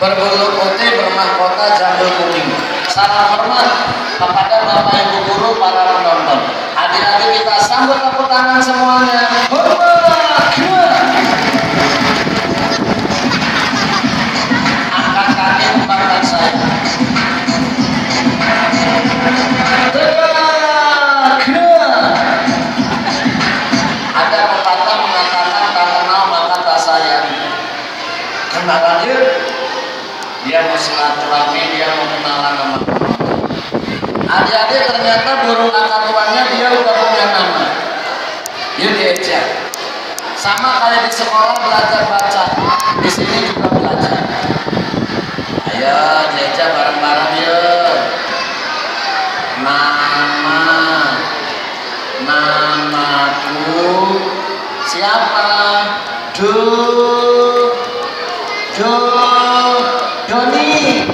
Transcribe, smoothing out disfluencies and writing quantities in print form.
berbulu putih, bermahkota jambul kuning. Salam hormat kepada Bapak Ibu guru, para penonton. Adik-adik kita sambut tepuk tangan semuanya. Hormat. Angkat kaki membangkan saya. Ada pepatah mengatakan tak kenal maka tak sayang. Kenalan dia mau silaturahmi, dia mau kenalan sama adik-adik. Ternyata burung akar tuanya dia udah punya nama. Dia diejak. Sama kayak di sekolah belajar baca, di sini juga belajar. Ayo diejak bareng-bareng yuk. Namaku siapa? Doni.